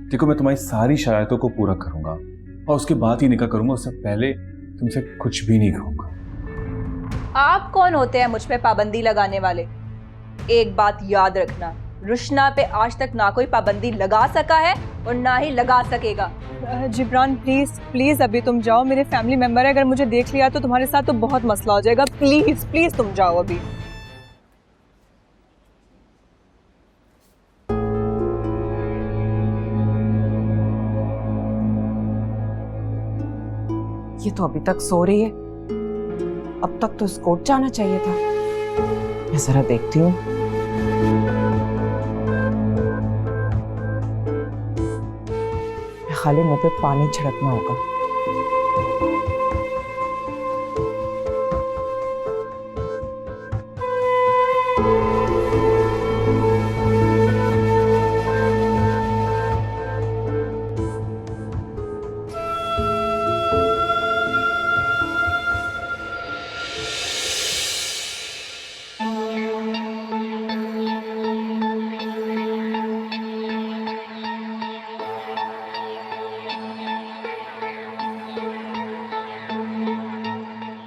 देखो, मैं तुम्हारी सारी शरारतों को पूरा करूंगा और उसके बाद ही निकाह करूंगा। उससे पहले तुमसे कुछ भी नहीं कहूंगा। आप कौन होते हैं मुझ पे पाबंदी लगाने वाले? एक बात याद रखना, रुशना पे आज तक ना कोई पाबंदी लगा सका है और ना ही लगा सकेगा। जिब्रान प्लीज प्लीज अभी तुम जाओ, मेरे फैमिली मेंबर है, अगर मुझे देख लिया तो तुम्हारे साथ तो बहुत मसला हो जाएगा। प्लीज प्लीज तुम जाओ अभी। ये तो अभी तक सो रही है, अब तक तो स्कूट जाना चाहिए था। मैं जरा देखती हूँ। खाली मुंह पे पानी छिड़कना होगा।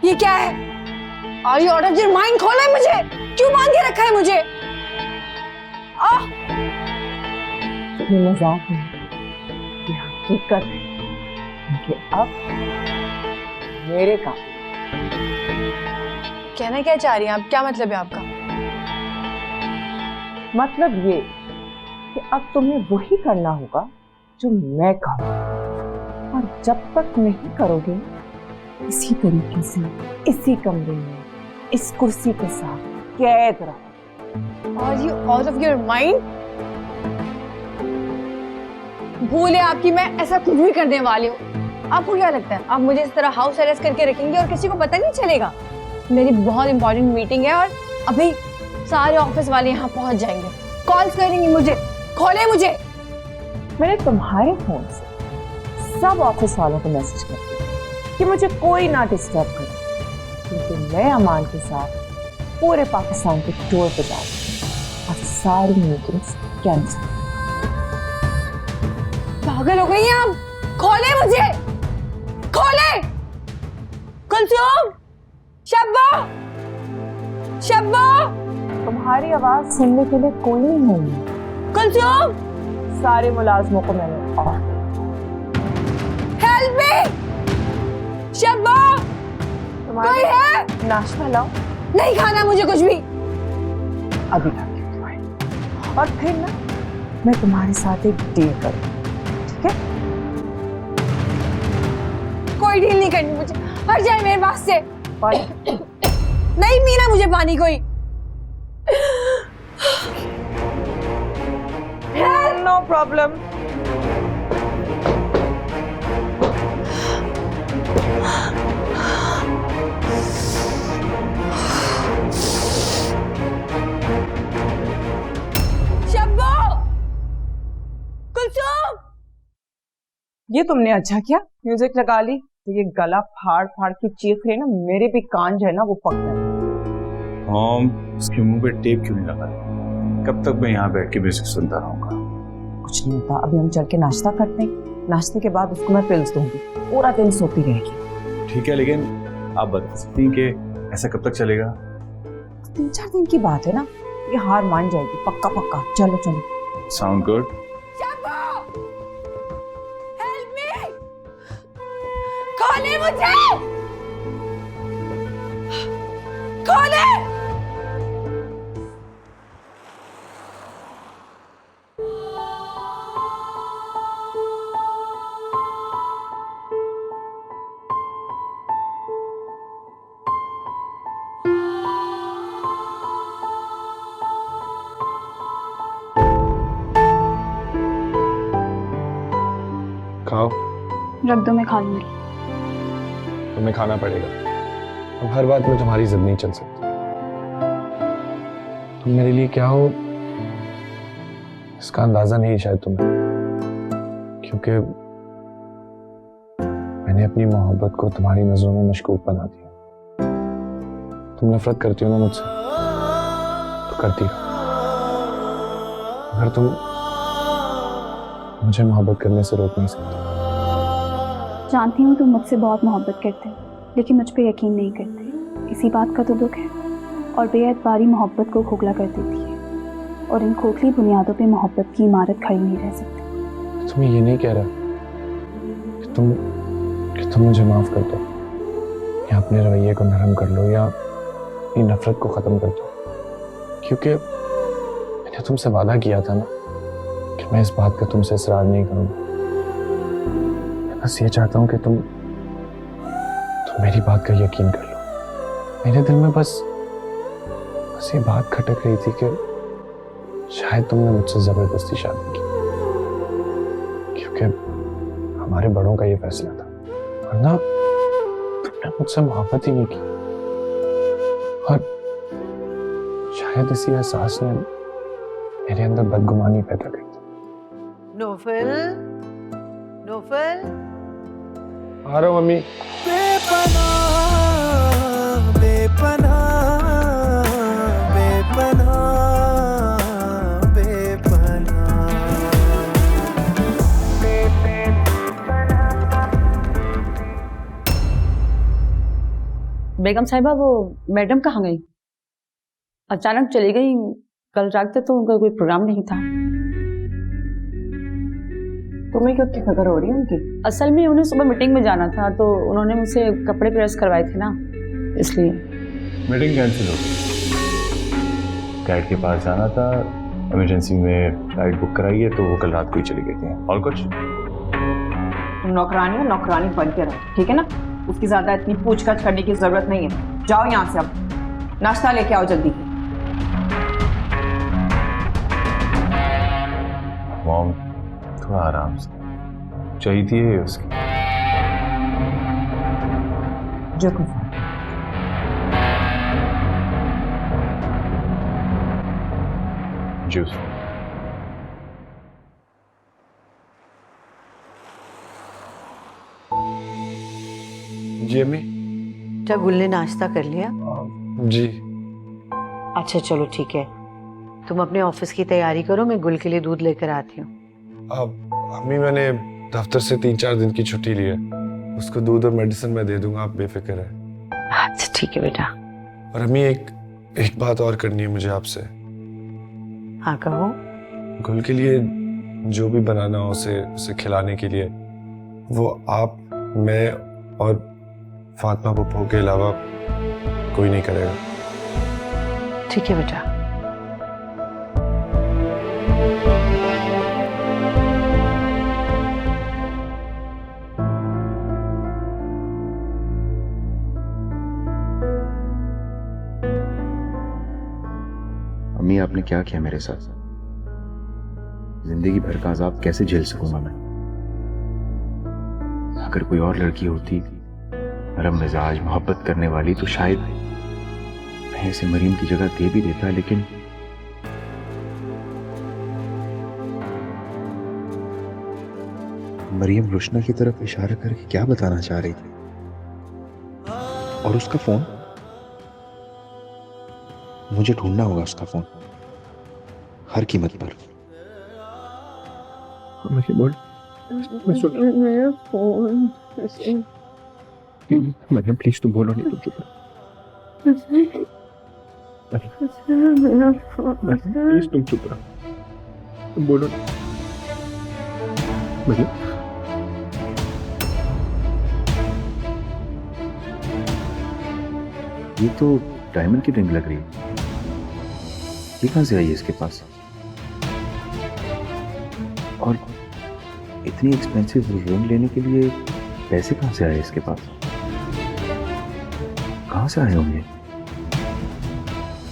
ये क्या है? Are you out of your mind? खोला है मुझे, क्यों बांध के रखा है मुझे? ये मजाक है, ये हकीकत है कि अब मेरे का। कहना क्या चाह रही हैं आप? क्या मतलब है आपका? मतलब ये कि अब तुम्हें वही करना होगा जो मैं कहूँ, और जब तक नहीं करोगे इसी तरीके से इसी कमरे में इस कुर्सी के साथ कैद रहो। Are you out of your mind? भूल है आपकी, मैं ऐसा कुछ भी करने वाली हूँ। आपको क्या लगता है आप मुझे इस तरह हाउस अरेस्ट करके रखेंगे और किसी को पता नहीं चलेगा? मेरी बहुत इंपॉर्टेंट मीटिंग है और अभी सारे ऑफिस वाले यहाँ पहुंच जाएंगे, कॉल्स करेंगे मुझे। खोले मुझे। मैंने तुम्हारे फोन से सब ऑफिस वालों को मैसेज कर दिया कि मुझे कोई ना डिस्टर्ब करे, लेकिन मैं अमान के साथ पूरे पाकिस्तान के टूर पे जा रही हूँ और सारी मीटिंग्स कैंसिल। पागल हो गई हैं आप? खोले मुझे, खोले। कुलसुम, शब्बा, शब्बा। तुम्हारी आवाज सुनने के लिए कोई नहीं है। कुलसुम, सारे मुलाजमों को मैंने ऑफ। हेल्प मी, शब्बा, कोई है? नाश्ता लाओ। नहीं खाना मुझे कुछ भी। अभी लाके तुम्हारे, और फिर ना मैं तुम्हारे साथ एक डील करूँ, ठीक है? कोई डील नहीं करनी मुझे, हट जाए मेरे पास से। नहीं पीना मुझे पानी कोई। No problem. ये तुमने अच्छा किया, म्यूजिक लगा ली, तो ये गला फाड़ फाड़ की चीख रही ना, मेरे भी कान जो है ना वो पक गए। हाँ, उसके मुंह पे टेप क्यों नहीं लगा? कब तक मैं यहाँ बैठ के म्यूजिक सुनता रहूंगा? कुछ नहीं होता, अभी हम चल के नाश्ता करते हैं, नाश्ते के बाद उसको मैं पिल्स दूंगी, पूरा दिन सोती रहेगी। ठीक है, लेकिन आप बता सकती हैं कि ऐसा कब तक चलेगा? 3-4 दिन की बात है ना, ये हार मान जाएगी पक्का पक्का। चलो चलो। Sound good. खोले मुझे, खोले। खाओ। रख दो, मैं खा लूंगी। तुम्हें खाना पड़ेगा, अब हर बात में तुम्हारी जिद नहीं चल सकती। तुम मेरे लिए क्या हो इसका अंदाजा नहीं शायद तुम्हें, क्योंकि मैंने अपनी मोहब्बत को तुम्हारी नजरों में मशकूक बना दिया। तुम नफरत करती हो ना मुझसे, तो करती रहो। मगर तुम मुझे मोहब्बत करने से रोक नहीं सकते। जानती हूँ तुम मुझसे बहुत मोहब्बत करते हो, लेकिन मुझ पे यकीन नहीं करते। इसी बात का तो दुख है, और बेएतबारी मोहब्बत को खोखला कर देती है, और इन खोखली बुनियादों पे मोहब्बत की इमारत खड़ी नहीं रह सकती। तुम ये नहीं कह रहा कि तुम मुझे माफ कर दो, या अपने रवैये को नरम कर लो, या अपनी नफरत को खत्म कर दो, क्योंकि मैंने तुमसे वादा किया था ना कि मैं इस बात का तुमसे इसरार नहीं करूंगा। मैं बस ये चाहता हूँ कि तुम मेरी बात का यकीन कर लो। मेरे दिल में बस ये बात खटक रही थी कि शायद तुमने मुझसे जबरदस्ती शादी की, क्योंकि हमारे बड़ों का ये फैसला था, वरना तुमने मुझसे मोहब्बत ही नहीं की। और शायद इसी एहसास ने मेरे अंदर बदगुमानी पैदा कर दी। नौफल, नौफल, आ रहा हूँ मम्मी। बेपनाह, बेपनाह, बेपनाह, बेगम साहिबा, वो मैडम कहाँ गई? अचानक चली गई। कल रात तक तो उनका कोई प्रोग्राम नहीं था। तुम्हें क्यों की खबर हो रही है उनकी? असल में उन्हें सुबह मीटिंग में जाना था, तो उन्होंने मुझसे कपड़े प्रेस करवाए थे ना, इसलिए। मीटिंग कैंसिल हो गई। गाइड के पास जाना था, इमरजेंसी में फ्लाइट बुक कराई है, तो वो कल रात को ही चली गई थी। और कुछ? तुम नौकरानी हो, नौकरानी बन के रहो, ठीक है ना? उसकी ज्यादा इतनी पूछताछ करने की जरूरत नहीं है। जाओ यहाँ से, अब नाश्ता लेके आओ जल्दी। मॉम, थोड़ा आराम से, चाहिए है उसकी। जो कुछ जूस। जी अम्मी। क्या गुल ने नाश्ता कर लिया? जी। अच्छा चलो ठीक है, तुम अपने ऑफिस की तैयारी करो, मैं गुल के लिए दूध लेकर आती हूँ। अम्मी, मैंने दफ्तर से 3-4 दिन की छुट्टी ली है, उसको दूध और मेडिसिन मैं दे दूंगा, आप बेफिक्र है। अच्छा ठीक है बेटा। और अम्मी, एक बात और करनी है मुझे आपसे। हाँ कहो। गुल के लिए जो भी बनाना हो उसे खिलाने के लिए वो आप, मैं और फातिमा पप्पू के अलावा कोई नहीं करेगा। ठीक है बेटा। अम्मी, आपने क्या किया मेरे साथ? जिंदगी भर का अजाब कैसे झेल सकूंगा मैं? अगर कोई और लड़की होती, नरम मिजाज, मोहब्बत करने वाली, तो शायद मैं इसे मरीम की जगह दे भी देता, लेकिन मरीम रुशना की तरफ इशारा करके क्या बताना चाह रही थी? और उसका फोन, मुझे ढूंढना होगा उसका फोन हर कीमत पर। बोल, मैं सुन रहा हूं। मेरा फोन। मरियम प्लीज तुम बोलो नहीं, तुम चुप रहो। मेरा फोन। प्लीज तुम चुप रहो, तुम बोलो नहीं। मरियम, ये तो डायमंड की रिंग लग रही है, ये कहां से आई है इसके पास? और इतनी एक्सपेंसिव रिंग लेने के लिए पैसे कहां से आए इसके पास? कहां से आए होंगे?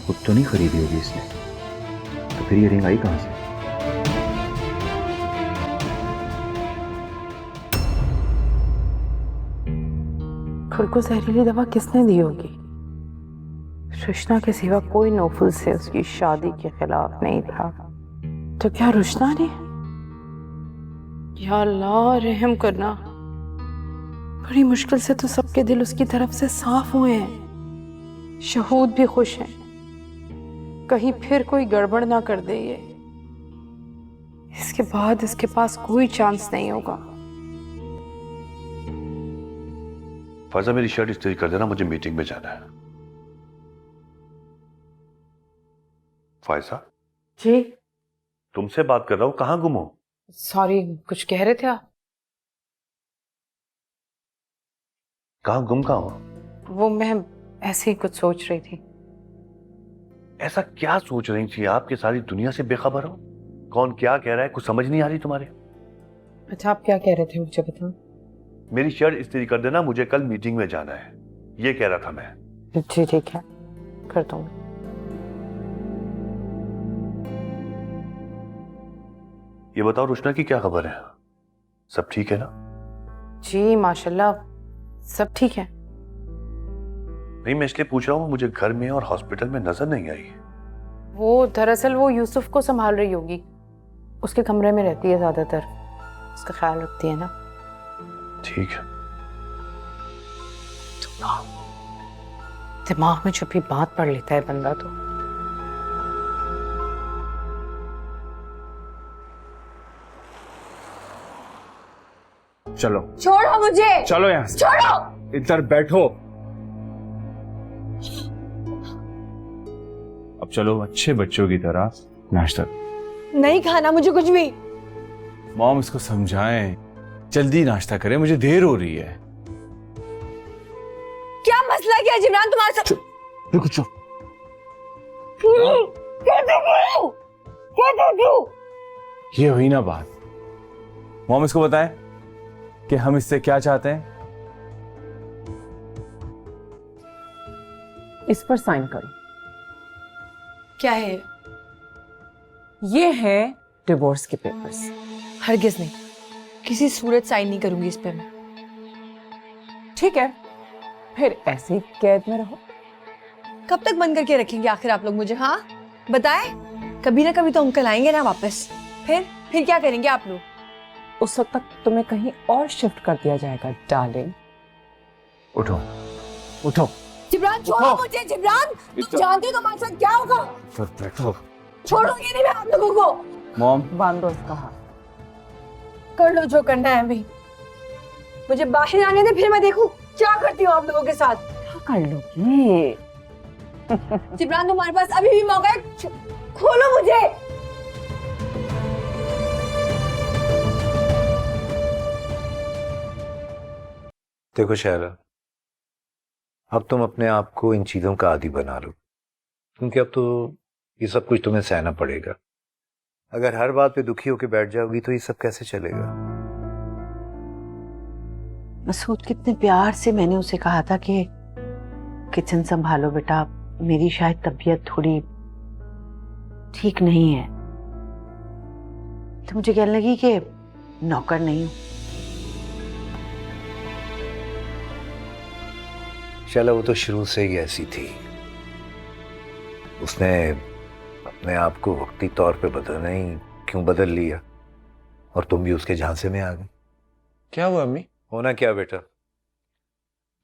खुद तो नहीं खरीदी होगी इसने, तो फिर ये रिंग आई कहां से? खुद को जहरीली दवा किसने दी होगी? रुशना के सिवा कोई नौफल से उसकी शादी के खिलाफ नहीं था, तो क्या रुशना ने? या अल्लाह रहम करना। बड़ी मुश्किल से तो सबके दिल उसकी तरफ से साफ हुए हैं, शहूद भी खुश हैं, कहीं फिर कोई गड़बड़ ना कर दे ये। इसके बाद इसके पास कोई चांस नहीं होगा। फायजा मेरी शर्ट इस्त्री कर देना, मुझे मीटिंग में जाना है। फायजा जी तुमसे बात कर रहा हूं, कहां गुम हो? सॉरी, कुछ कह रहे थे आप? कहां गुम कहां हो? वो मैं ऐसे ही कुछ सोच रही थी। ऐसा क्या सोच रही थी आप कि सारी दुनिया से बेखबर हो? कौन क्या कह रहा है कुछ समझ नहीं आ रही तुम्हारे? अच्छा, आप क्या कह रहे थे मुझे बताओ। मेरी शर्ट इस्त्री कर देना, मुझे कल मीटिंग में जाना है, ये कह रहा था मैं। जी ठीक है, कर दूंगी। ये बताओ रुशना की क्या खबर है? सब ठीक है ना? जी माशाल्लाह सब ठीक है। नहीं, मैं इसलिए पूछ रहा हूँ, मुझे घर में और हॉस्पिटल में नजर नहीं आई। वो दरअसल वो यूसुफ को संभाल रही होगी, उसके कमरे में रहती है ज्यादातर, उसका ख्याल रखती है ना। ठीक है। दिमाग में छुपी बात पढ़ लेता है बंदा तो। चलो छोड़ो मुझे, चलो यहाँ से, छोड़ो। इधर बैठो। अब चलो अच्छे बच्चों की तरह नाश्ता। नहीं खाना मुझे कुछ भी। मॉम इसको समझाएं, जल्दी नाश्ता करें, मुझे देर हो रही है। क्या मसला क्या है जिमरान तुम्हारे साथ? रुको चुप। ये हुई ना बात। मॉम इसको बताएं कि हम इससे क्या चाहते हैं। इस पर साइन करो। क्या है? ये है डिवोर्स के पेपर्स। हरगिज नहीं, किसी सूरत साइन नहीं करूंगी इस पे मैं। ठीक है, फिर ऐसे ही कैद में रहो। कब तक बंद करके रखेंगे आखिर आप लोग मुझे? हाँ बताएं, कभी ना कभी तो अंकल आएंगे ना वापस। फिर क्या करेंगे आप लोग? उस वक्त तक तुम्हें कहीं और शिफ्ट कर दिया जाएगा डार्लिंग। उठो उठो। जिब्रान छोड़ो मुझे। जिब्रान तुम जानते हो तुम्हारे साथ क्या होगा? बैठो। छोड़ूंगी नहीं मैं आप लोगों को। मॉम बांधो इसका हाथ। कर लो जो करना है अभी, मुझे बाहर आने दे, फिर मैं देखूं क्या करती हूँ आप लोगों के साथ। क्या कर लोगी? जिब्रान तुम्हारे पास अभी भी मौका है, खोलो मुझे। देखो शैला, अब तुम अपने आप को इन चीजों का आदी बना लो, क्योंकि अब तो ये सब कुछ तुम्हें सहना पड़ेगा। अगर हर बात पे दुखी होकर बैठ जाओगी तो ये सब कैसे चलेगा? मसूद, कितने प्यार से मैंने उसे कहा था कि किचन संभालो बेटा, मेरी शायद तबीयत थोड़ी ठीक नहीं है, तो मुझे कहने लगी कि नौकर नहीं हूं। शैला, वो तो शुरू से ही ऐसी थी। उसने अपने आप को वक्ती तौर पे बदलना ही क्यों बदल लिया, और तुम भी उसके झांसे में आ गए। क्या हुआ अम्मी? होना क्या बेटा,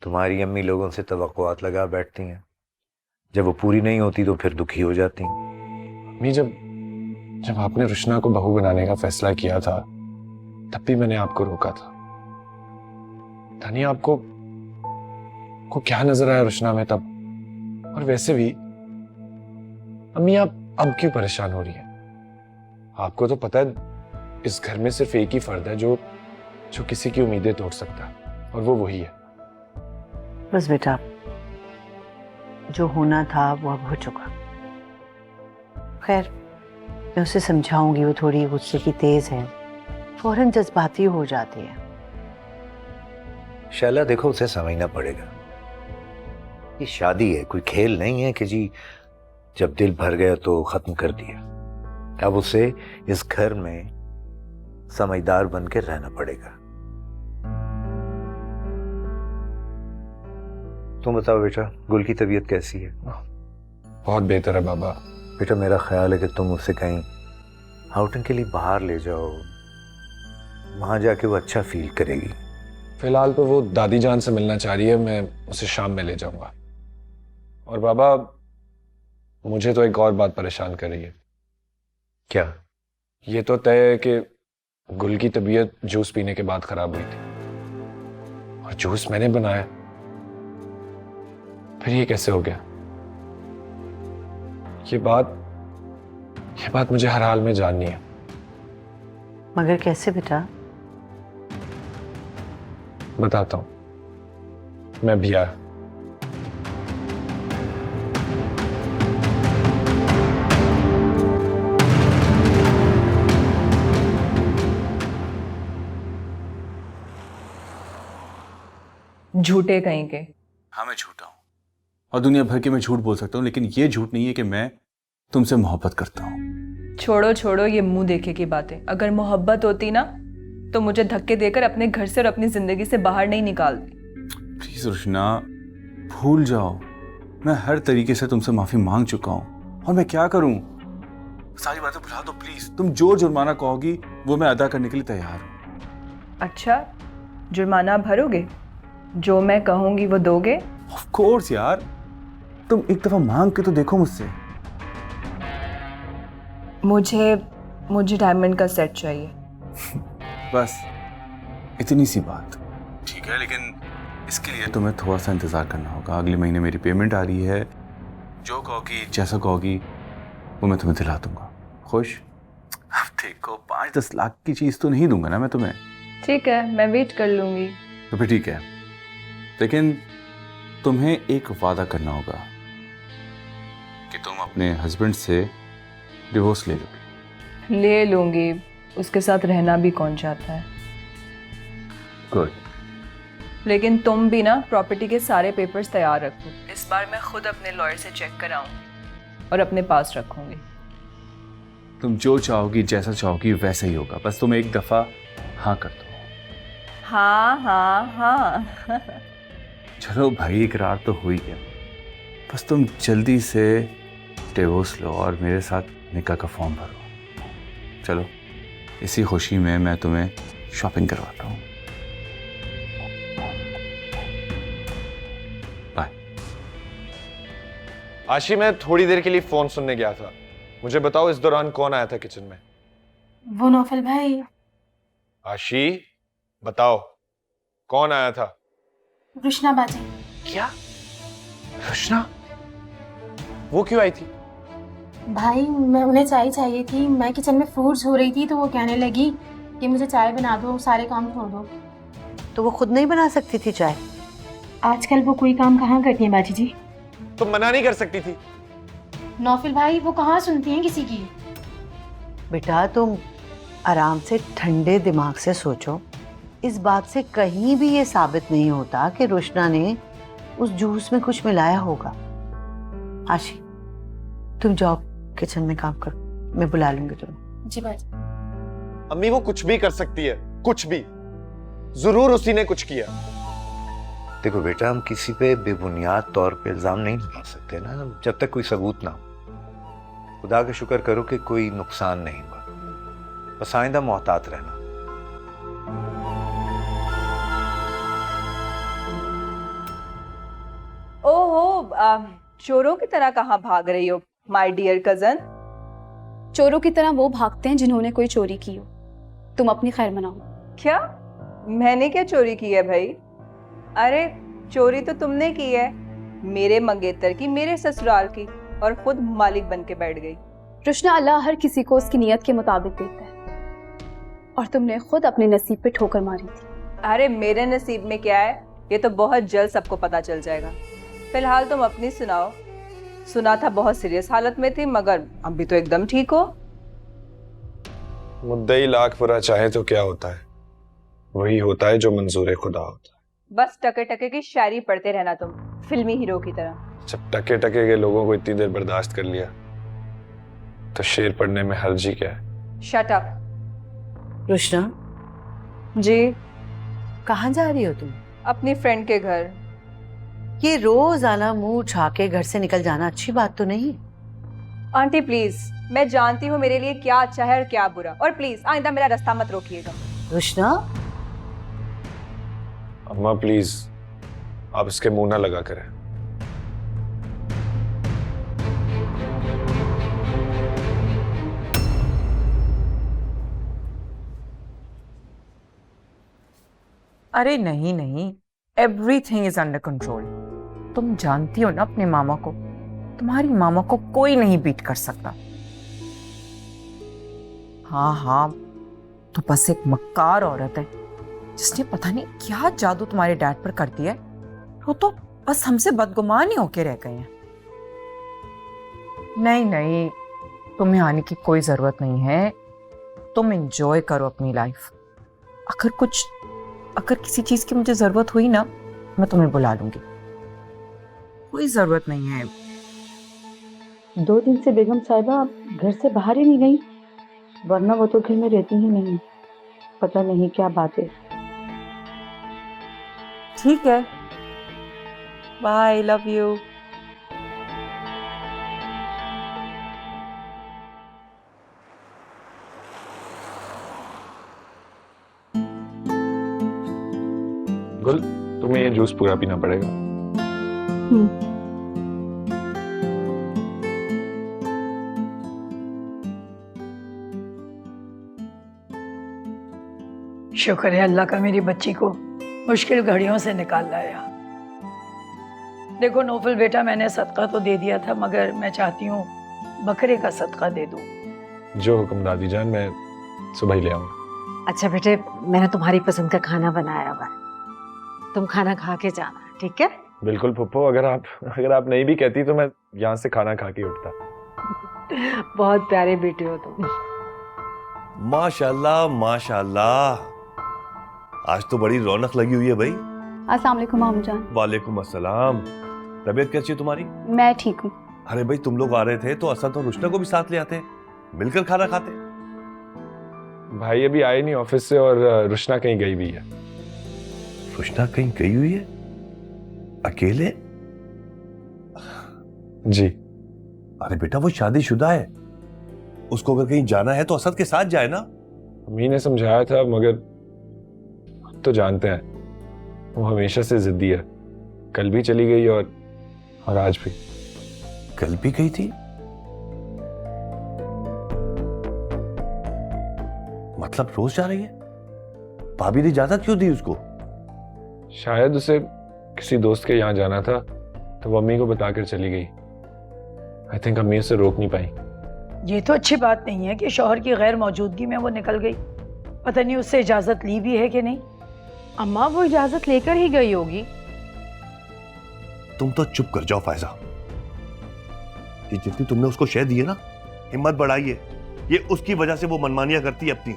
तुम्हारी अम्मी लोगों से तवक्कुआत लगा बैठती हैं, जब वो पूरी नहीं होती तो फिर दुखी हो जाती हैं। अम्मी, जब आपने रुशना को बहू बनाने का फैसला किया था तब भी मैंने आपको रोका था। तानिया, आपको क्या नजर आया रुशना में तब? और वैसे भी अम्मी, आप अब क्यों परेशान हो रही है? आपको तो पता है इस घर में सिर्फ एक ही फर्द है जो किसी की उम्मीदें तोड़ सकता है, और वो वही है। बस बेटा, जो होना था वो अब हो चुका। खैर, मैं उसे समझाऊंगी, वो थोड़ी गुस्से की तेज है, फौरन जज्बाती हो जाती है। शैला देखो, उसे समझना पड़ेगा, ये शादी है, कोई खेल नहीं है कि जी जब दिल भर गया तो खत्म कर दिया। अब उसे इस घर में समझदार बन के रहना पड़ेगा। तुम बताओ बेटा, गुल की तबीयत कैसी है? बहुत बेहतर है बाबा। बेटा, मेरा ख्याल है कि तुम उसे कहीं आउटिंग के लिए बाहर ले जाओ, वहां जाके वो अच्छा फील करेगी। फिलहाल तो वो दादी जान से मिलना चाह रही है, मैं उसे शाम में ले जाऊंगा। और बाबा, मुझे तो एक और बात परेशान कर रही है। क्या? ये तो तय है कि गुल की तबीयत जूस पीने के बाद खराब हुई थी, और जूस मैंने बनाया, फिर ये कैसे हो गया? ये बात मुझे हर हाल में जाननी है। मगर कैसे बेटा? बताता हूं, मैं भी आया। झूठे कहीं के। हाँ मैं झूठा हूं और दुनिया भर के मैं झूठ बोल सकता हूं, लेकिन ये झूठ नहीं है कि मैं तुमसे मोहब्बत करता हूं। छोड़ो छोड़ो ये मुंह देखे की बातें। अगर मोहब्बत होती ना तो मुझे धक्के देकर अपने घर से और अपनी जिंदगी से बाहर नहीं निकालती। प्लीज रुशना, भूल जाओ। मैं हर तरीके से तुमसे माफी मांग चुका हूं और मैं क्या करूं? सारी बातें भुला दो प्लीज। तुम जो जुर्माना कहोगी वो मैं अदा करने के लिए तैयार हूं। अच्छा, जुर्माना भरोगे? जो मैं कहूंगी वो दोगे? ऑफ कोर्स यार, तुम एक दफा मांग के तो देखो मुझसे। मुझे डायमंड का सेट चाहिए। बस इतनी सी बात। ठीक है, लेकिन इसके लिए तुम्हें थोड़ा सा इंतजार करना होगा। अगले महीने मेरी पेमेंट आ रही है। जो कहोगी, जैसा कहोगी वो मैं तुम्हें दिला दूंगा। खुश? अब देखो, 5-10 लाख की चीज तो नहीं दूंगा ना मैं तुम्हें। ठीक है, मैं वेट कर लूंगी। तो फिर ठीक है, लेकिन तुम्हें एक वादा करना होगा कि तुम अपने हस्बैंड से डिवोर्स ले लोगे। ले लूंगी, उसके साथ रहना भी कौन चाहता है। गुड। लेकिन तुम भी ना प्रॉपर्टी के सारे पेपर्स तैयार रखो। इस बार मैं खुद अपने लॉयर से चेक कराऊंगी और अपने पास रखूंगी। तुम जो चाहोगी, जैसा चाहोगी वैसा ही होगा। बस तुम एक दफा हाँ कर दो। हाँ हाँ हाँ। चलो भाई, इकरार तो हो ही गया। बस तुम जल्दी से डिवोर्स लो और मेरे साथ निकाह का फॉर्म भरो। चलो, इसी खुशी में मैं तुम्हें शॉपिंग करवाता हूँ। बाय। आशी, मैं थोड़ी देर के लिए फोन सुनने गया था। मुझे बताओ इस दौरान कौन आया था किचन में? वो नौफल भाई। आशी बताओ, कौन आया था? रुशना बाजी। क्या? रुशना? वो क्यों आई थी? भाई मैं उन्हें चाय चाहिए थी। मैं किचन में फ्रूट्स हो रही थी तो वो कहने लगी कि मुझे चाय बना दो, सारे काम छोड़ दो। तो वो खुद नहीं बना सकती थी चाय? आजकल वो कोई काम कहाँ करती हैं बाजी जी। तुम मना नहीं कर सकती थी? नौफल भाई, वो कहाँ सुनती हैं किसी की। बेटा तुम आराम से ठंडे दिमाग से सोचो। इस बात से कहीं भी ये साबित नहीं होता कि रुशना ने उस जूस में कुछ मिलाया होगा। आशी, तुम जाओ किचन में काम करो, मैं बुला लूंगी तुम्हें। जी बाजी। अम्मी, वो कुछ भी कर सकती है, कुछ भी। जरूर उसी ने कुछ किया। देखो बेटा, हम किसी पे बेबुनियाद तौर पे इल्जाम नहीं लगा सकते ना, जब तक कोई सबूत ना हो। खुदा का शुक्र करो कि कोई नुकसान नहीं हुआ। बस आइंदा मोहतात रहना। ओहो, चोरों की तरह कहाँ भाग रही हो माय डियर कजन? चोरों की तरह वो भागते हैं जिन्होंने कोई चोरी की हो। तुम अपनी खैर मनाओ। क्या? मैंने क्या चोरी की है भाई? अरे चोरी तो तुमने की है, मेरे मंगेतर की, मेरे ससुराल की, और खुद मालिक बन के बैठ गई। रुशना, अल्लाह हर किसी को उसकी नीयत के मुताबिक देता है, और तुमने खुद अपने नसीब पे ठोकर मारी थी। अरे मेरे नसीब में क्या है, ये तो बहुत जल्द सबको पता चल जाएगा। फिलहाल तुम अपनी सुनाओ। सुना था बहुत सीरियस हालत में थी, मगर अभी तो एकदम ठीक हो। मुद्दई लाख बुरा चाहे तो क्या होता है, वही होता है जो मंजूर खुदा होता है। बस टके टके की शायरी पढ़ते रहना तुम, फिल्मी हीरो की तरह। जब टके टके के लोगों को इतनी देर बर्दाश्त कर लिया तो शेर पढ़ने में हर्जी क्या है? Shut up. रुशना जी? कहाँ जा रही हो तुम? अपनी फ्रेंड के घर। ये रोजाना मुंह उठा के घर से निकल जाना अच्छी बात तो नहीं। आंटी प्लीज, मैं जानती हूँ मेरे लिए क्या अच्छा है और क्या बुरा, और प्लीज आइंदा मेरा रास्ता मत रोकिएगा। रुशना। अम्मा प्लीज, आप इसके मुंह ना लगा करें। अरे नहीं नहीं, एवरीथिंग इज अंडर कंट्रोल। तुम जानती हो ना अपने मामा को, तुम्हारी मामा को कोई नहीं बीट कर सकता। हाँ हाँ, तो बस एक मक्कार औरत है जिसने पता नहीं क्या जादू तुम्हारे डैड पर कर दिया है। वो तो बस हमसे बदगुमान ही होके रह गए हैं। नहीं नहीं, तुम्हें आने की कोई जरूरत नहीं है। तुम एंजॉय करो अपनी लाइफ। अगर किसी चीज की मुझे जरूरत हुई ना, मैं तुम्हें बुला लूंगी। कोई जरूरत नहीं है। 2 दिन से बेगम साहिबा घर से बाहर ही नहीं गई, वरना वो तो घर में रहती ही नहीं। पता नहीं क्या बात है। ठीक है, बाय, लव यू। गुल, तुम्हें ये जूस पूरा पीना पड़ेगा। शुक्र है अल्लाह का मेरी बच्ची को मुश्किल घड़ियों से निकाल लाया। देखो नौफल बेटा, मैंने सदका तो दे दिया था, मगर मैं चाहती हूँ बकरे का सदका दे दूँ। जो हुक्म दादी जान, मैं सुबह ही ले आऊंगा। अच्छा बेटे, मैंने तुम्हारी पसंद का खाना बनाया हुआ है, तुम खाना खा के जाना, ठीक है? बिल्कुल फुप्पो, अगर आप नहीं भी कहती तो मैं यहाँ से खाना खा के उठता। बहुत प्यारे बेटे हो तुम। माशाल्लाह माशाल्लाह, आज तो बड़ी रौनक लगी हुई है भाई। अस्सलाम वालेकुम मामू जान। वालेकुम अस्सलाम। तबीयत कैसी है तुम्हारी? मैं ठीक हूँ। अरे भाई, तुम लोग आ रहे थे तो असद और रुशना को भी साथ ले आते, मिलकर खाना खाते। भाई अभी आए नहीं ऑफिस से, और रुशना कहीं गई हुई है। रुशना कहीं गई हुई है? अकेले? जी। अरे बेटा, वो शादीशुदा है, उसको अगर कहीं जाना है तो असद के साथ जाए ना। अम्मी ने समझाया था, मगर तो जानते हैं वो हमेशा से जिद्दी है। कल भी चली गई और आज भी। कल भी गई थी? मतलब रोज जा रही है? भाभी ने इजाजत क्यों दी उसको? शायद उसे किसी दोस्त के यहाँ जाना था, तो वो अम्मी को बताकर चली गई। आई थिंक अम्मी उसे रोक नहीं पाई। ये तो अच्छी बात नहीं है कि शौहर की गैर मौजूदगी में वो निकल गई। पता नहीं उससे इजाजत ली भी है कि नहीं। अम्मा वो इजाजत लेकर ही गई होगी। तुम तो चुप कर जाओ फायजा। ये जितनी तुमने उसको शय दी है ना, हिम्मत बढ़ाइए। ये उसकी वजह से वो मनमानियां करती है अपनी।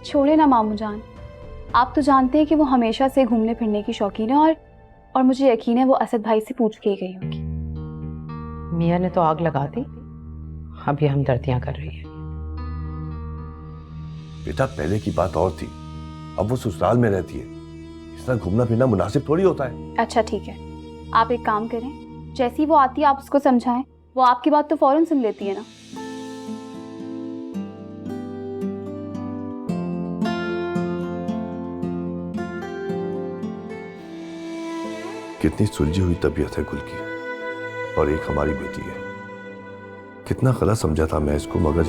छोड़े ना मामू जान, आप तो जानते हैं कि वो हमेशा से घूमने फिरने की शौकीन है, और मुझे यकीन है वो असद भाई से पूछ के ही गई होगी। मियाँ ने तो आग लगा दी, अब ये हमदर्दियां कर रही है। बेटा, पहले की बात और थी, अब वो ससुराल में रहती है, इस तरह घूमना फिरना मुनासिब थोड़ी होता है। अच्छा ठीक है, आप एक काम करें, जैसी वो आती है आप उसको समझाएं, वो आपकी बात तो फौरन सुन लेती है ना। कितनी सुलझी हुई तबीयत है गुल की, और एक हमारी बेटी है। कितना गलत समझा था मैं इसको, मगर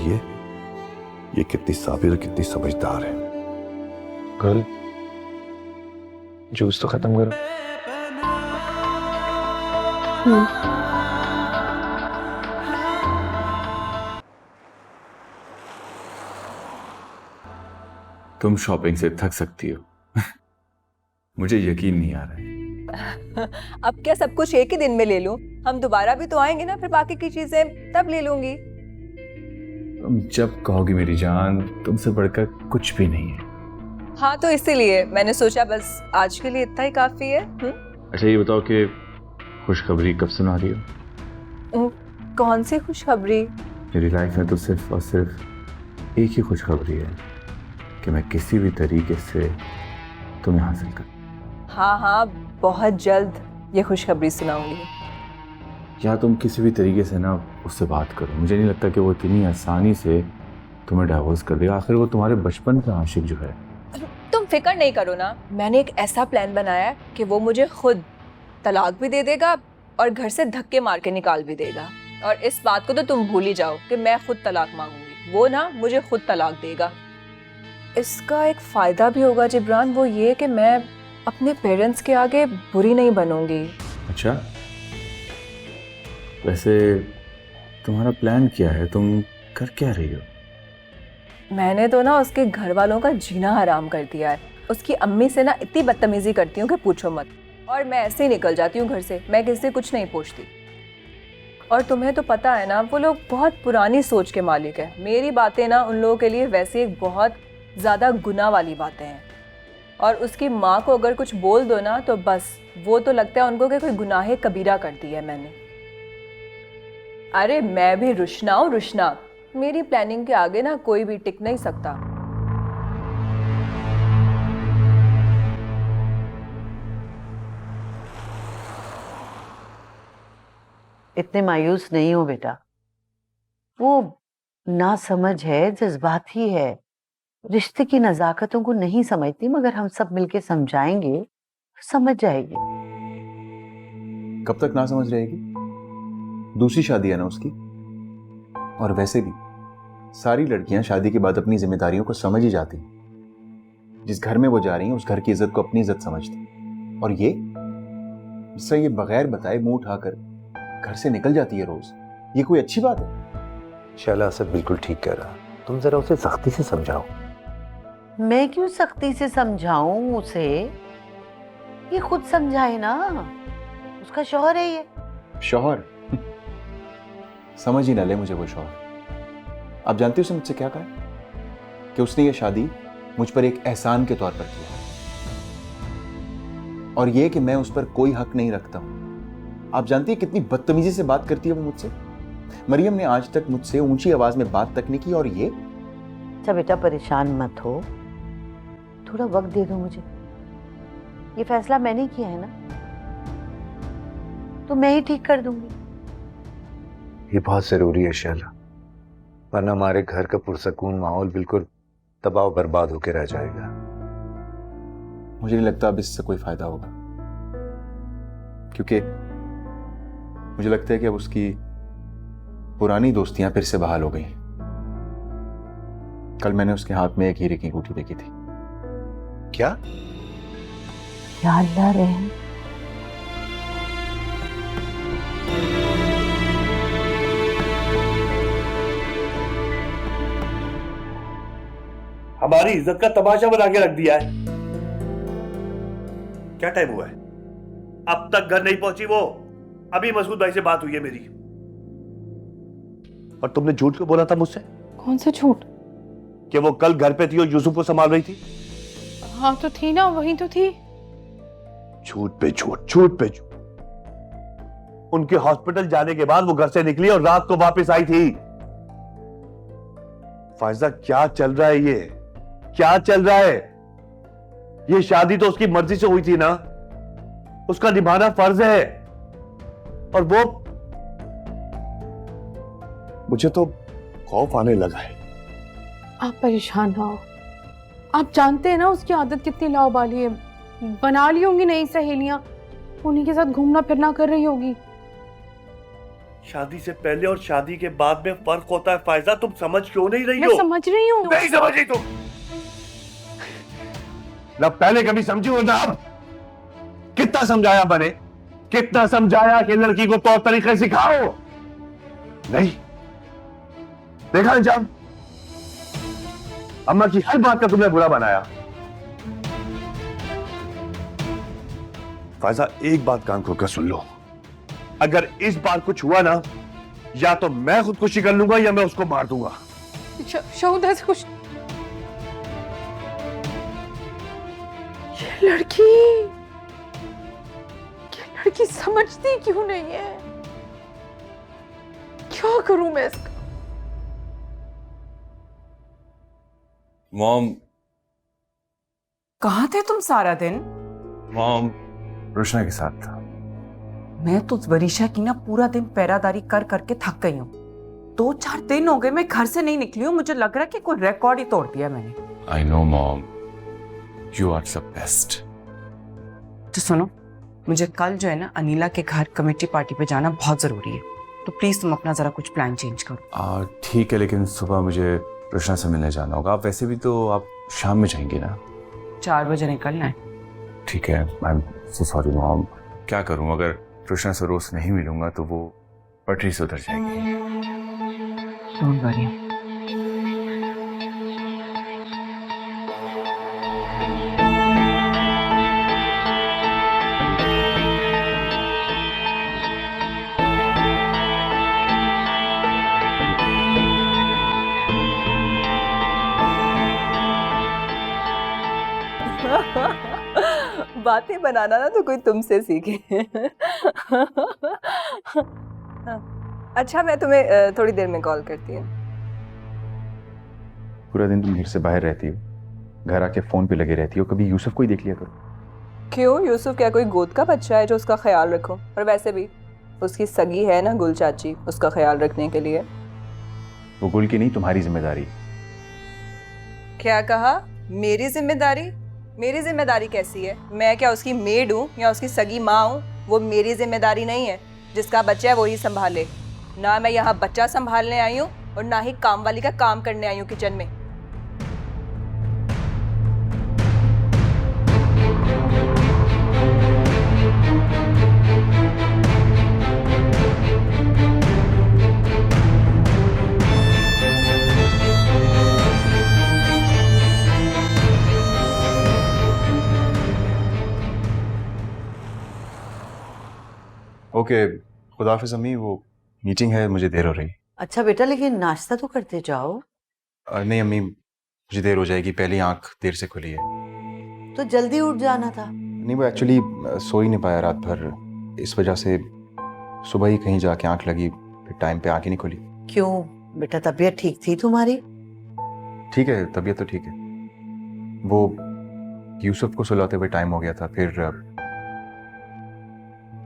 ये कितनी साबिर, कितनी समझदार है। गुल, जूस तो खत्म करो। तुम शॉपिंग से थक सकती हो। मुझे यकीन नहीं आ रहा है। अब क्या सब कुछ एक ही दिन में ले लूं? हम दोबारा भी तो आएंगे ना, फिर बाकी की चीजें तब ले लूंगी। तुम जब कहोगी मेरी जान, तुमसे बढ़कर कुछ भी नहीं है। हाँ, तो इसीलिए मैंने सोचा बस आज के लिए इतना ही काफी है। अच्छा ये बताओ कि खुशखबरी कब सुना रही हो? कौन सी खुशखबरी? मेरी लाइफ में तो सिर्फ और सिर्फ एक ही खुशखबरी है कि मैं किसी भी तरीके से तुम्हें हासिल कर। हाँ, बहुत जल्द ये खुशखबरी सुनाऊंगी। या तुम किसी भी तरीके से ना उससे बात करो। मुझे नहीं लगता कि वो इतनी आसानी से तुम्हें डाइवोर्स कर देगा। आखिर वो तुम्हारे बचपन का आशिक जो है। तुम फिक्र नहीं करो ना, मैंने एक ऐसा प्लान बनाया कि वो मुझे खुद तलाक भी दे देगा और घर से धक्के मार के निकाल भी देगा। और इस बात को तो तुम भूल ही जाओ कि मैं खुद तलाक मांगूंगी, वो ना मुझे खुद तलाक देगा। इसका एक फायदा भी होगा जिब्रान, वो ये कि मैं अपने पेरेंट्स के आगे बुरी नहीं बनूंगी। अच्छा, वैसे तुम्हारा प्लान क्या है? तुम कर क्या रही हो? मैंने तो ना उसके घर वालों का जीना हराम कर दिया है। उसकी अम्मी से ना इतनी बदतमीजी करती हूँ कि पूछो मत, और मैं ऐसे ही निकल जाती हूँ घर से। मैं किसी से कुछ नहीं पूछती। और तुम्हें तो पता है ना, वो लोग बहुत पुरानी सोच के मालिक हैं। मेरी बातें ना उन लोगों के लिए वैसे एक बहुत ज़्यादा गुनाह वाली बातें हैं। और उसकी माँ को अगर कुछ बोल दो ना तो बस वो तो लगता है उनको कि कोई गुनाह कबीरा कर दी है मैंने। अरे मैं भी रुशना हूँ, रुशना। मेरी प्लानिंग के आगे ना कोई भी टिक नहीं सकता। इतने मायूस नहीं हो बेटा, वो ना समझ है, जज्बाती है, रिश्ते की नजाकतों को नहीं समझती, मगर हम सब मिलके समझाएंगे समझ जाएगी। कब तक ना समझ रहेगी? दूसरी शादी है ना उसकी। और वैसे भी सारी लड़कियां शादी के बाद अपनी जिम्मेदारियों को समझ ही जाती हैं। जिस घर में वो जा रही हैं उस घर की इज्जत को अपनी इज्जत समझती। और ये इससे ये बगैर बताए मुंह उठाकर घर से निकल जाती है रोज। ये कोई अच्छी बात है? शैला असद बिल्कुल ठीक कह रहा। तुम जरा उसे सख्ती से समझाओ। मैं क्यों सख्ती से समझाऊं उसे? ये खुद समझाए ना, उसका शौहर है ये। शौहर? समझ ही ना ले मुझे वो शौहर। आप जानती हो उसने मुझसे क्या कहा? कि उसने ये शादी मुझ पर एक एहसान के तौर पर किया, और ये कि मैं उस पर कोई हक नहीं रखता हूं। आप जानती है कितनी बदतमीजी से बात करती है वो मुझसे। मरियम ने आज तक मुझसे ऊंची आवाज में बात तक नहीं की, और ये। अच्छा बेटा, परेशान मत हो, थोड़ा वक्त दे दो मुझे। ये फैसला मैंने किया है ना, तो मैं ही ठीक कर दूंगी। ये बहुत जरूरी है शैला, वरना हमारे घर का पुरसकून माहौल बिल्कुल तबाह बर्बाद होकर रह जाएगा। मुझे नहीं लगता अब इससे कोई फायदा होगा, क्योंकि मुझे लगता है कि अब उसकी पुरानी दोस्तियां फिर से बहाल हो गई। कल मैंने उसके हाथ में एक हीरे की अंगूठी देखी थी। क्या? या अल्लाह रहम। हमारी इज्जत का तमाशा बना के रख दिया है। क्या टाइम हुआ है? अब तक घर नहीं पहुंची वो। अभी मसूद भाई से बात हुई है मेरी। और तुमने झूठ क्यों बोला था मुझसे? कौन सा झूठ? कि वो कल घर पे थी और यूसुफ को संभाल रही थी। हाँ तो थी ना, वही तो थी। झूठ पे झूठ, झूठ पे झूठ। उनके हॉस्पिटल जाने के बाद वो घर से निकली और रात को वापस आई थी। फायजा क्या चल रहा है ये? क्या चल रहा है? ये शादी तो उसकी मर्जी से हुई थी ना, उसका निभाना फर्ज है। और वो, मुझे तो खौफ आने लगा है। आप परेशान ना हो, आप जानते हैं ना उसकी आदत कितनी लावाबाली है। बना ली होंगी नई सहेलियां, उन्हीं के साथ घूमना फिरना कर रही होगी। शादी से पहले और शादी के बाद में फर्क होता है फायजा, तुम समझ क्यों नहीं रही हो? मैं समझ रही हूँ। नहीं समझ रही तुम? ना पहले कभी समझी हो ना अब। कितना समझाया मैंने, कितना समझाया कि लड़की को तौर तरीके सिखाओ। नहीं, देखा अंजाम। अम्मा की हर बात का तुमने बुरा बनाया। फायजा एक बात कान खोलकर सुन लो, अगर इस बार कुछ हुआ ना, या तो मैं खुदकुशी कर लूंगा या मैं उसको मार दूंगा। शाहिद ऐसे कुछ। ये लड़की समझती क्यों नहीं है? क्या करूं मैं इसका? मॉम, कहाँ थे तुम सारा दिन? मॉम, रुशना के साथ था। मैं तो वरीशा की ना पूरा दिन पहरादारी कर करके थक गई हूँ। 2-4 दिन हो गए मैं घर से नहीं निकली हूँ। मुझे लग रहा है कि कोई रिकॉर्ड ही तोड़ दिया मैंने। I know mom, you are the best. तो सुनो, मुझे कल जो है ना अनिला के घर कमेटी पार्टी पे जाना बहुत जरूरी है, तो प्लीज तुम अपना जरा कुछ प्लान चेंज करो। ठीक है, लेकिन सुबह मुझे रुशना से मिलने जाना होगा। आप वैसे भी तो आप शाम में जाएंगे ना? 4 बजे निकलना है। ठीक है, I am so sorry mom. क्या करूं, अगर कृष्णा से रोज नहीं मिलूंगा तो वो पटरी से उतर जाएगी। Don't worry. बातें बनाना ना तो कोई तुमसे सीखे। अच्छा, मैं तुम्हें थोड़ी देर में कॉल करती हूँ। पूरा दिन तुम घर से बाहर रहती हो, घर आके फोन पे लगे रहती हो, कभी यूसुफ को ही देख लिया करो। क्यों, यूसुफ क्या कोई गोद का बच्चा है जो उसका ख्याल रखो? और वैसे भी उसकी सगी है ना गुल चाची, उसका ख्याल रखने के लिए। वो गुल की नहीं, तुम्हारी जिम्मेदारी। क्या कहा? मेरी जिम्मेदारी? मेरी जिम्मेदारी कैसी है? मैं क्या उसकी मेड हूँ या उसकी सगी माँ हूँ? वो मेरी जिम्मेदारी नहीं है। जिसका बच्चा है वो ही संभाले। ना मैं यहाँ बच्चा संभालने आई हूँ और ना ही काम वाली का काम करने आई हूँ किचन में। ओके, खुदा हाफिज़ अम्मी, वो मीटिंग है, मुझे देर हो रही। अच्छा बेटा, लेकिन नाश्ता तो करते जाओ। नहीं अम्मी, मुझे देर हो जाएगी, पहली आंख देर से खुली है। तो जल्दी उठ जाना था। नहीं, वो एक्चुअली सो ही नहीं पाया रात भर, इस वजह से सुबह ही कहीं जाके आंख लगी, फिर टाइम पे आंख ही नहीं खुली। क्यों बेटा, तबीयत ठीक थी तुम्हारी? ठीक है, तबीयत तो ठीक है। वो यूसुफ को सुलाते हुए टाइम हो गया था, फिर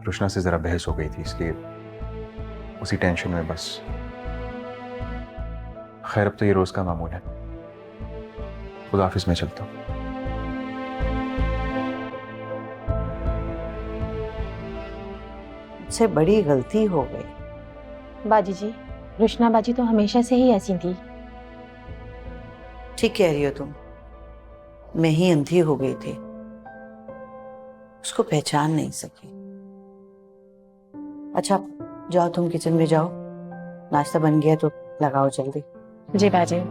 कृष्णा से जरा बहस हो गई थी, इसलिए उसी टेंशन में बस। खैर, अब तो ये रोज का मामूल है। खुदा हाफिज़, में चलता हूँ। मुझसे बड़ी गलती हो गई। बाजी जी, रुशना बाजी तो हमेशा से ही ऐसी थी। ठीक कह रही हो तुम, मैं ही अंधी हो गई थी, उसको पहचान नहीं सकी। अच्छा जाओ, तुम किचन में जाओ, नाश्ता बन गया तो लगाओ जल्दी। जी बाजी।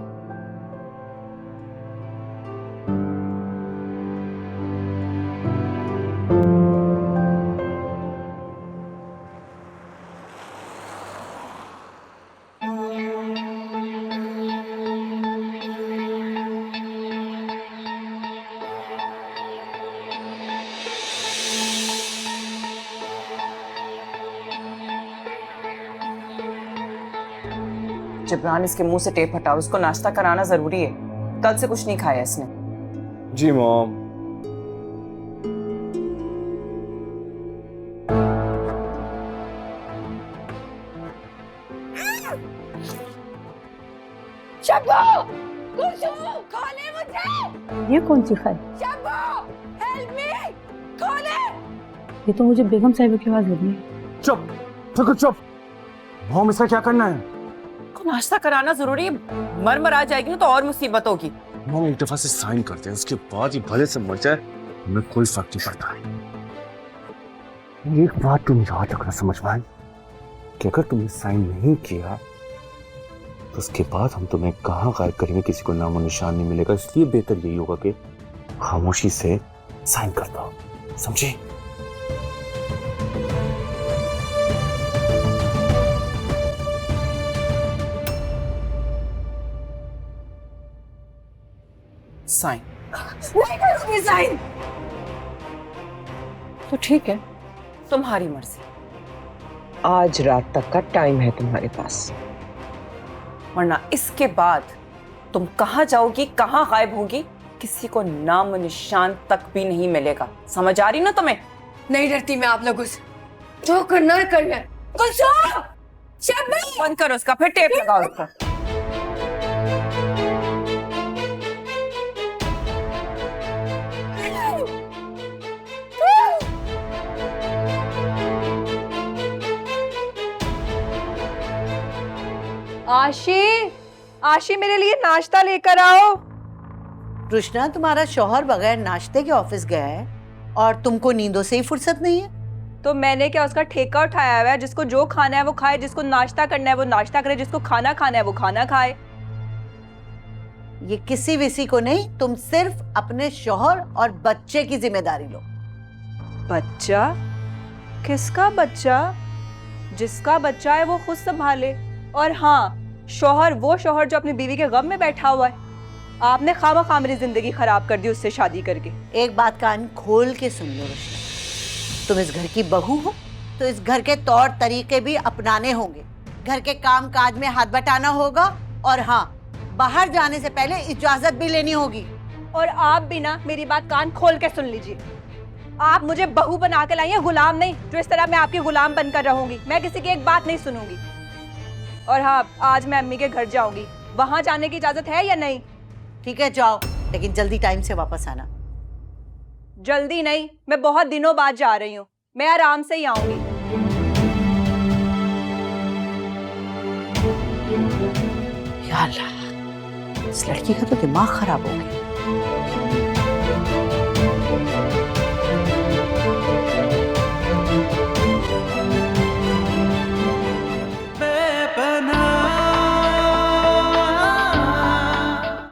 जिब्रान, इसके मुंह से टेप हटाओ, उसको नाश्ता कराना जरूरी है। कल से कुछ नहीं खाया इसने। जी मॉम। शब्बो, कुलसुम, खोले मुझे। ये कौन सी खैर? शब्बो, हेल्प मी, खोले। ये तो मुझे बेगम साहिबा की आवाज लग रही है। चुप, चुप। मॉम, इसका क्या करना है? नाश्ता कराना जरूरी है, मर आ जाएगी ना तो और मुसीबत होगी। मॉम, एक दफा से साइन करते हैं, उसके बाद ये भले से मर जाए, हमें कोई फर्क नहीं पड़ता। एक बात तुम याद रखना समझ पाए कि अगर तुमने साइन नहीं किया तो उसके बाद हम तुम्हें कहाँ गायब करेंगे, किसी को नामो निशान नहीं मिलेगा। इसलिए बेहतर यही होगा कि खामोशी से साइन कर दो, समझे? साइन। नहीं करूंगी साइन। तो ठीक है, तुम्हारी मर्जी। आज रात तक का टाइम है तुम्हारे पास, वरना इसके बाद तुम कहाँ जाओगी, कहाँ गायब होगी, किसी को नाम निशान तक भी नहीं मिलेगा। समझ आ रही ना तुम्हें? नहीं डरती मैं आप लोगों से, जो करना है करना है। कुलसुम, शब्बो, बंद करो उसका, फिर टेप लगाओ उसका। आशी, मेरे लिए नाश्ता लेकर आओ। कृष्णा, तुम्हारा शौहर बगैर नाश्ते के ऑफिस गया है, और तुमको नींदों से ही फुर्सत नहीं है। तो मैंने क्या उसका ठेका उठाया हुआ है? जिसको जो खाना है वो खाए, जिसको नाश्ता करना है वो नाश्ता करे, जिसको खाना खाना है वो खाना खाए। ये किसी विसी को नहीं, तुम सिर्फ अपने शौहर और बच्चे की जिम्मेदारी लो। बच्चा? किसका बच्चा? जिसका बच्चा है वो खुद संभाले। और हाँ, शौहर वो शौहर जो अपनी बीवी के गम में बैठा हुआ है। आपने खामा मेरी जिंदगी खराब कर दी उससे शादी करके। एक बात कान खोल के सुन लो रोशना, तुम इस घर की बहू हो तो इस घर के तौर तरीके भी अपनाने होंगे, घर के काम काज में हाथ बटाना होगा, और हाँ, बाहर जाने से पहले इजाजत भी लेनी होगी। और आप भी ना मेरी बात कान खोल के सुन लीजिए। आप मुझे बहू बना के लाई हैं, गुलाम नहीं, जो इस तरह मैं आपकी गुलाम बनकर रहूंगी। मैं किसी की एक बात नहीं सुनूंगी। और हाँ, आज मैं अम्मी के घर जाऊंगी। वहां जाने की इजाजत है या नहीं? ठीक है, जाओ, लेकिन जल्दी टाइम से वापस आना। जल्दी नहीं, मैं बहुत दिनों बाद जा रही हूँ। मैं आराम से ही आऊंगी। या अल्लाह, इस लड़की का तो दिमाग खराब हो गया।